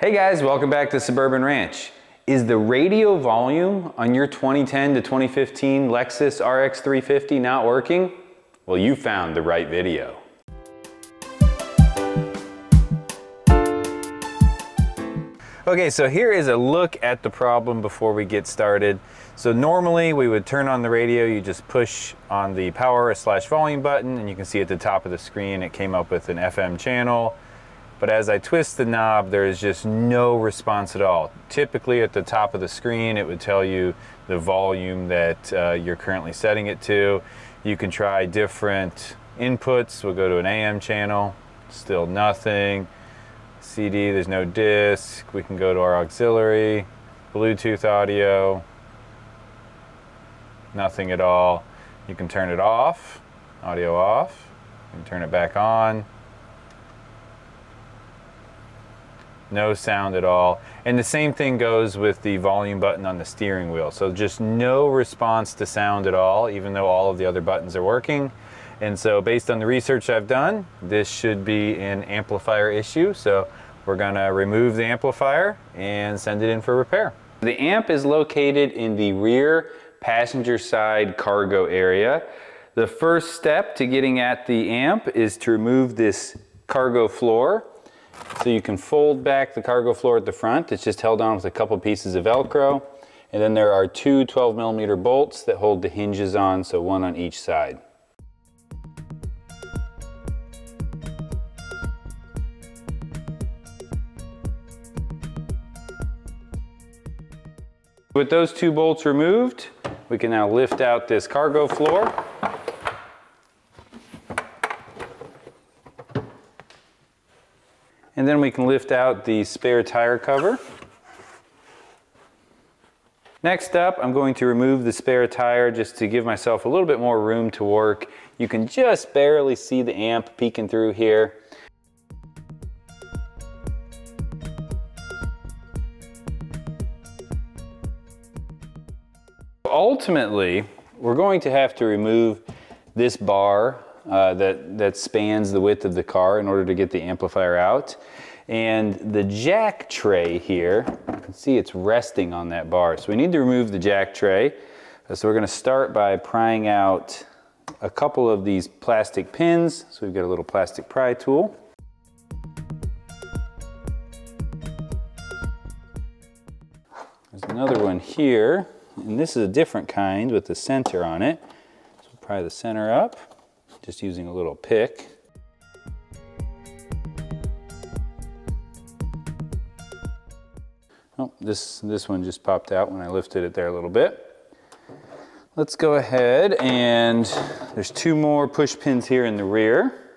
Hey guys, welcome back to Suburban Ranch. Is the radio volume on your 2010 to 2015 Lexus RX350 not working? Well, you found the right video. Okay, so here is a look at the problem before we get started. So normally we would turn on the radio, you just push on the power/volume button and you can see at the top of the screen it came up with an FM channel. But as I twist the knob, there is just no response at all. Typically at the top of the screen, it would tell you the volume that you're currently setting it to. You can try different inputs. We'll go to an AM channel, still nothing. CD, there's no disc. We can go to our auxiliary, Bluetooth audio, nothing at all. You can turn it off, audio off. You can turn it back on. No sound at all. And the same thing goes with the volume button on the steering wheel. So just no response to sound at all, even though all of the other buttons are working. And so based on the research I've done, this should be an amplifier issue. So we're gonna remove the amplifier and send it in for repair. The amp is located in the rear passenger side cargo area. The first step to getting at the amp is to remove this cargo floor. So you can fold back the cargo floor at the front. It's just held on with a couple pieces of Velcro. And then there are two 12mm bolts that hold the hinges on, so one on each side. With those two bolts removed, we can now lift out this cargo floor. And then we can lift out the spare tire cover. Next up, I'm going to remove the spare tire just to give myself a little bit more room to work. You can just barely see the amp peeking through here. Ultimately, we're going to have to remove this bar that spans the width of the car in order to get the amplifier out. And the jack tray here, you can see it's resting on that bar. So we need to remove the jack tray. So we're going to start by prying out a couple of these plastic pins. So we've got a little plastic pry tool. There's another one here, and this is a different kind with the center on it. So we'll pry the center up, just using a little pick. Oh, this one just popped out when I lifted it there a little bit. Let's go ahead, and there's two more push pins here in the rear.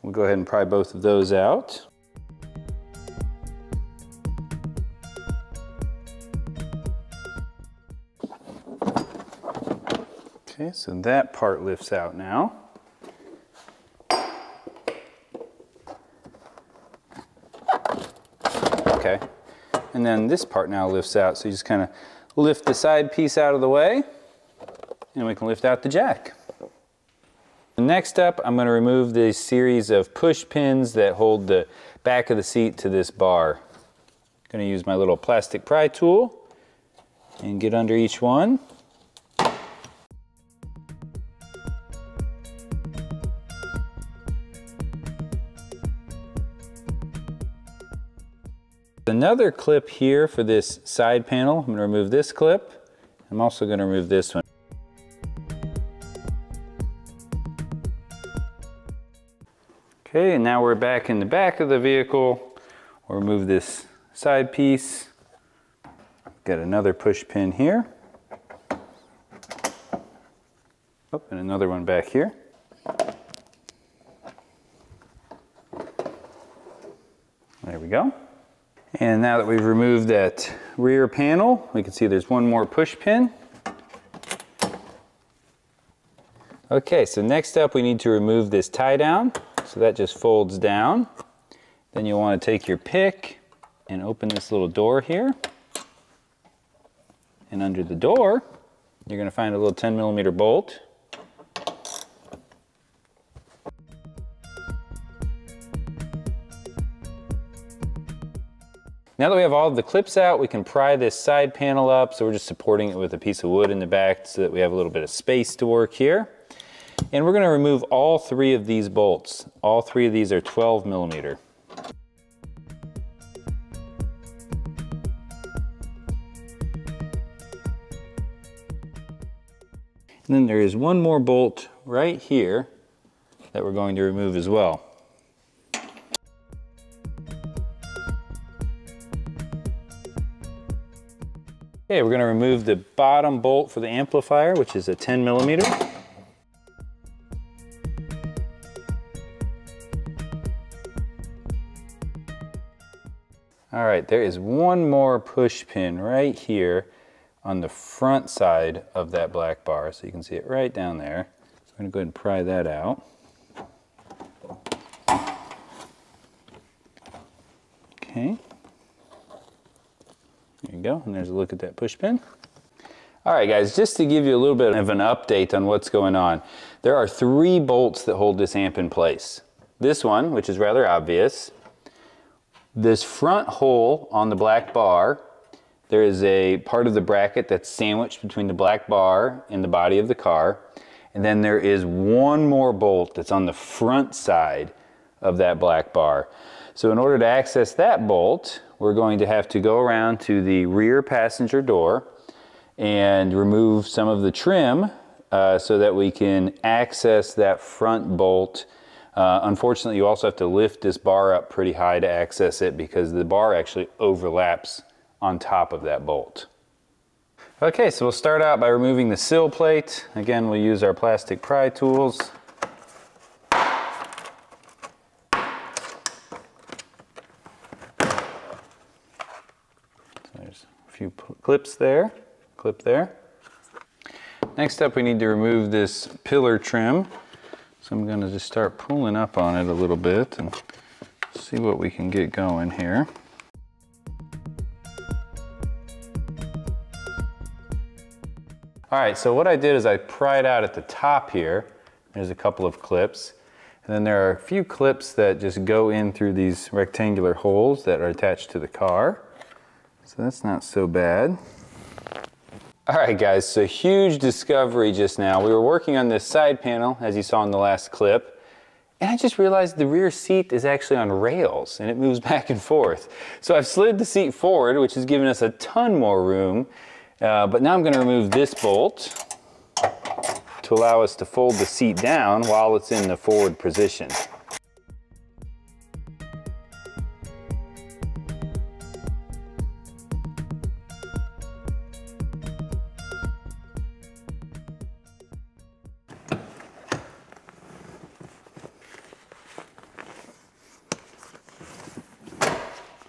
We'll go ahead and pry both of those out. Okay, so that part lifts out now. Okay, and then this part now lifts out, so you just kind of lift the side piece out of the way, and we can lift out the jack. Next up, I'm going to remove this series of push pins that hold the back of the seat to this bar. I'm going to use my little plastic pry tool and get under each one. Another clip here for this side panel. I'm going to remove this clip. I'm also going to remove this one. Okay, and now we're back in the back of the vehicle. We'll remove this side piece. Got another push pin here. Oh, and another one back here. There we go. And now that we've removed that rear panel, we can see there's one more push pin. Okay, so next up we need to remove this tie down. So that just folds down. Then you'll want to take your pick and open this little door here. And under the door, you're going to find a little 10mm bolt. Now that we have all of the clips out, we can pry this side panel up. So we're just supporting it with a piece of wood in the back so that we have a little bit of space to work here. And we're going to remove all 3 of these bolts. All 3 of these are 12 millimeter. And then there is one more bolt right here that we're going to remove as well. Okay, we're going to remove the bottom bolt for the amplifier, which is a 10 millimeter. All right, there is one more push pin right here on the front side of that black bar, so you can see it right down there. So I'm going to go ahead and pry that out. Okay. There you go, and there's a look at that push pin. All right, guys, just to give you a little bit of an update on what's going on. There are 3 bolts that hold this amp in place. This one, which is rather obvious. This front hole on the black bar, there is a part of the bracket that's sandwiched between the black bar and the body of the car. And then there is one more bolt that's on the front side of that black bar. So in order to access that bolt, we're going to have to go around to the rear passenger door and remove some of the trim so that we can access that front bolt. Unfortunately, you also have to lift this bar up pretty high to access it because the bar actually overlaps on top of that bolt. Okay, so we'll start out by removing the sill plate. Again, we'll use our plastic pry tools. So there's a few clips there, clip there. Next up, we need to remove this pillar trim. So I'm going to just start pulling up on it a little bit and see what we can get going here. All right, so what I did is I pried out at the top here. There's a couple of clips. And then there are a few clips that just go in through these rectangular holes that are attached to the car. So that's not so bad. All right, guys, so huge discovery just now. We were working on this side panel, as you saw in the last clip, and I just realized the rear seat is actually on rails and it moves back and forth. So I've slid the seat forward, which has given us a ton more room. But now I'm going to remove this bolt to allow us to fold the seat down while it's in the forward position.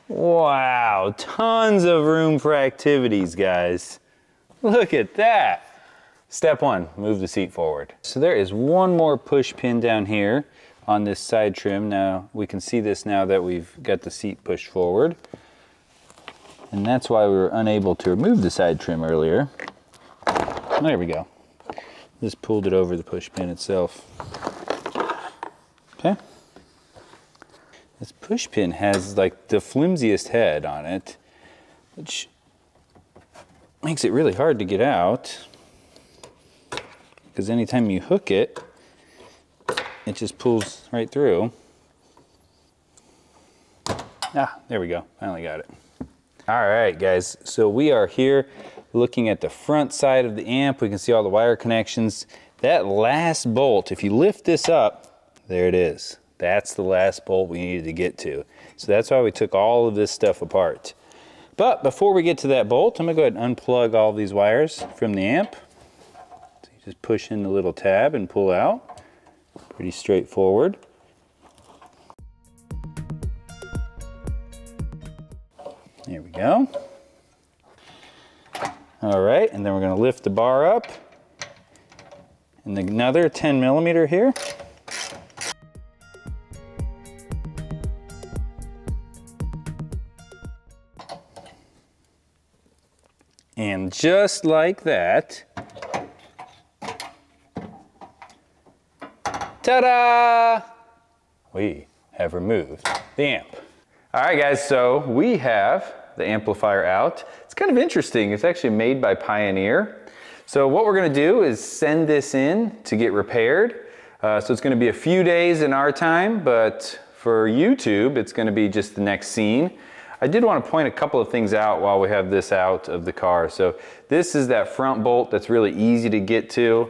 Wow, tons of room for activities, guys. Look at that. Step 1, move the seat forward. So there is one more push pin down here on this side trim. Now we can see this now that we've got the seat pushed forward. And that's why we were unable to remove the side trim earlier. There we go. Just pulled it over the push pin itself. Okay. This push pin has like the flimsiest head on it, which makes it really hard to get out because anytime you hook it, it just pulls right through. Ah, there we go, finally got it. All right, guys, so we are here looking at the front side of the amp. We can see all the wire connections. That last bolt, if you lift this up, there it is. That's the last bolt we needed to get to. So that's why we took all of this stuff apart. But before we get to that bolt, I'm gonna go ahead and unplug all these wires from the amp. So you just push in the little tab and pull out. Pretty straightforward. There we go. All right, and then we're gonna lift the bar up. And another 10 millimeter here. And just like that, ta-da! We have removed the amp. All right guys, so we have the amplifier out. It's kind of interesting. It's actually made by Pioneer. So what we're gonna do is send this in to get repaired. So it's gonna be a few days in our time, but for YouTube, it's gonna be just the next scene. I did want to point a couple of things out while we have this out of the car. So this is that front bolt that's really easy to get to.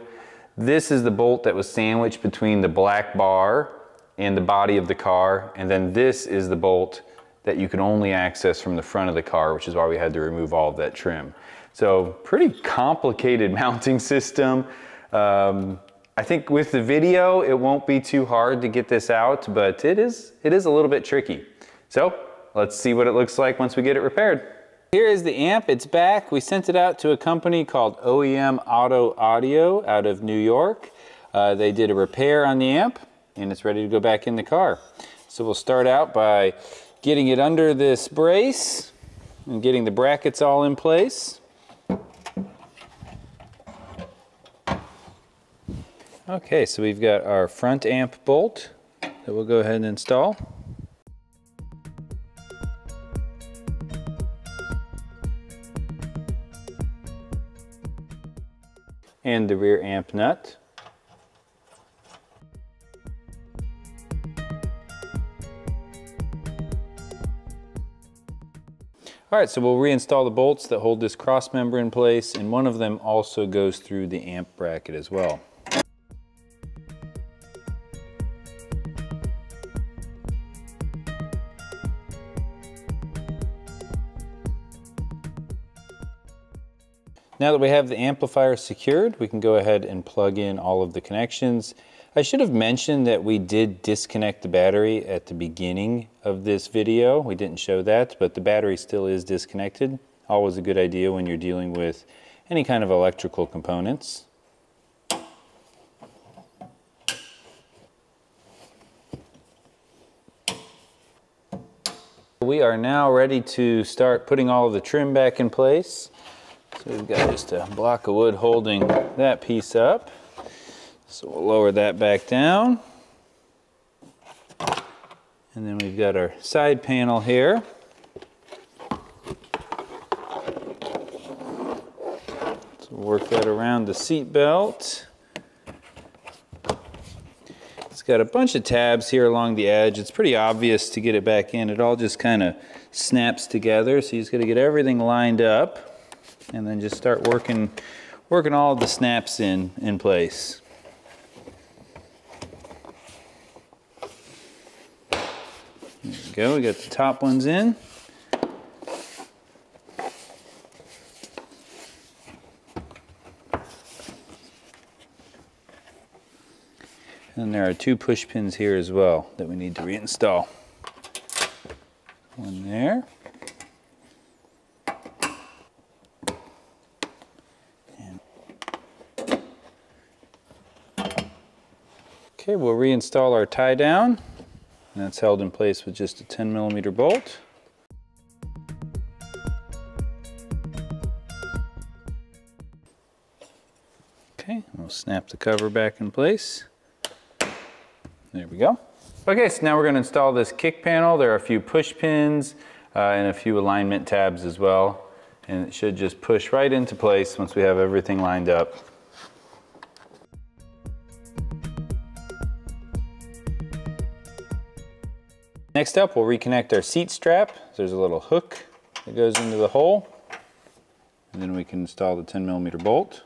This is the bolt that was sandwiched between the black bar and the body of the car. And then this is the bolt that you can only access from the front of the car, which is why we had to remove all of that trim. So pretty complicated mounting system. I think with the video, it won't be too hard to get this out, but it is a little bit tricky. So let's see what it looks like once we get it repaired. Here is the amp, it's back. We sent it out to a company called OEM Auto Audio out of New York. They did a repair on the amp and it's ready to go back in the car. So we'll start out by getting it under this brace and getting the brackets all in place. Okay, so we've got our front amp bolt that we'll go ahead and install. And the rear amp nut. All right, so we'll reinstall the bolts that hold this cross member in place, and one of them also goes through the amp bracket as well. Now that we have the amplifier secured, we can go ahead and plug in all of the connections. I should have mentioned that we did disconnect the battery at the beginning of this video. We didn't show that, but the battery still is disconnected. Always a good idea when you're dealing with any kind of electrical components. We are now ready to start putting all of the trim back in place. So we've got just a block of wood holding that piece up. So we'll lower that back down. And then we've got our side panel here. So we'll work that around the seat belt. It's got a bunch of tabs here along the edge. It's pretty obvious to get it back in. It all just kind of snaps together. So you just got to get everything lined up and then just start working all of the snaps in place. There we go, we got the top ones in. And there are two push pins here as well that we need to reinstall. One there. Okay, we'll reinstall our tie down, and that's held in place with just a 10mm bolt. Okay, we'll snap the cover back in place. There we go. Okay, so now we're going to install this kick panel. There are a few push pins and a few alignment tabs as well, and it should just push right into place once we have everything lined up. Next up, we'll reconnect our seat strap. There's a little hook that goes into the hole, and then we can install the 10mm bolt.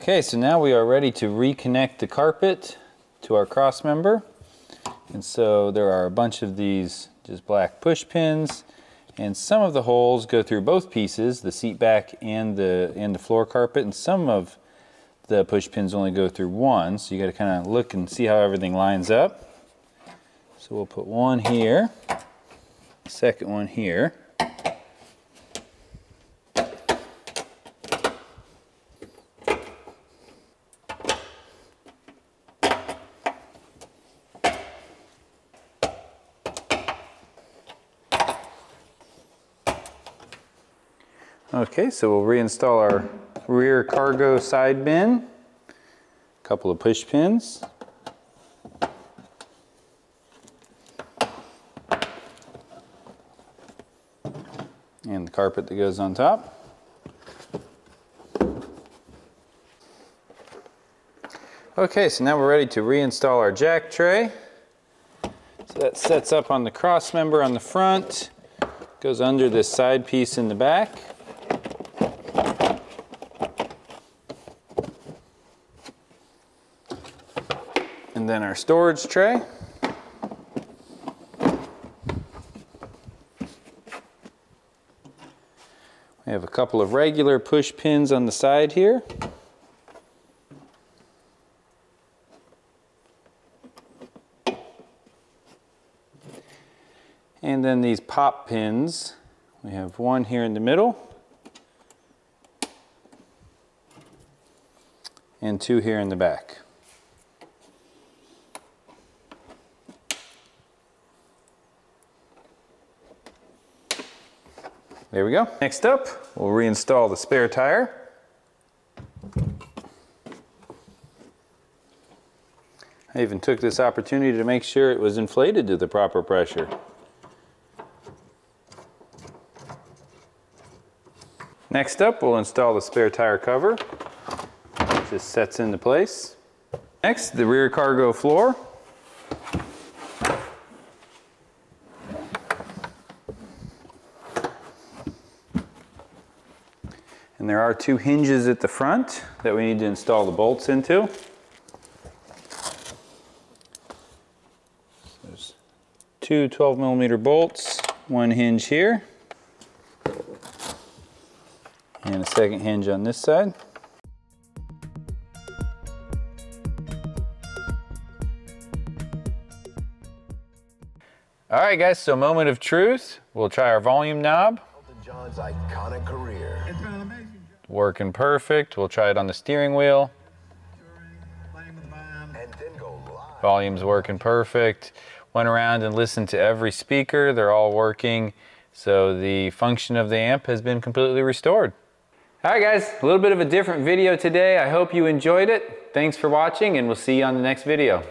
Okay, so now we are ready to reconnect the carpet to our cross member. And so there are a bunch of these just black push pins, and some of the holes go through both pieces, the seat back and the floor carpet, and some of the push pins only go through one, so you got to kind of look and see how everything lines up. So we'll put one here, second one here. Okay, so we'll reinstall our rear cargo side bin, a couple of push pins, and the carpet that goes on top. Okay, so now we're ready to reinstall our jack tray. So that sets up on the cross member on the front, goes under this side piece in the back. And then our storage tray. We have a couple of regular push pins on the side here. And then these pop pins. We have one here in the middle and two here in the back. There we go. Next up, we'll reinstall the spare tire. I even took this opportunity to make sure it was inflated to the proper pressure. Next up, we'll install the spare tire cover. It just sets into place. Next, the rear cargo floor. And there are two hinges at the front that we need to install the bolts into. There's two 12mm bolts, one hinge here, and a second hinge on this side. All right, guys, so moment of truth. We'll try our volume knob. John's iconic career. It's been an amazing job. Working perfect. We'll try it on the steering wheel. Playing with the band. And then go live. Volume's working perfect. Went around and listened to every speaker. They're all working. So the function of the amp has been completely restored. All right, guys, a little bit of a different video today. I hope you enjoyed it. Thanks for watching, and we'll see you on the next video.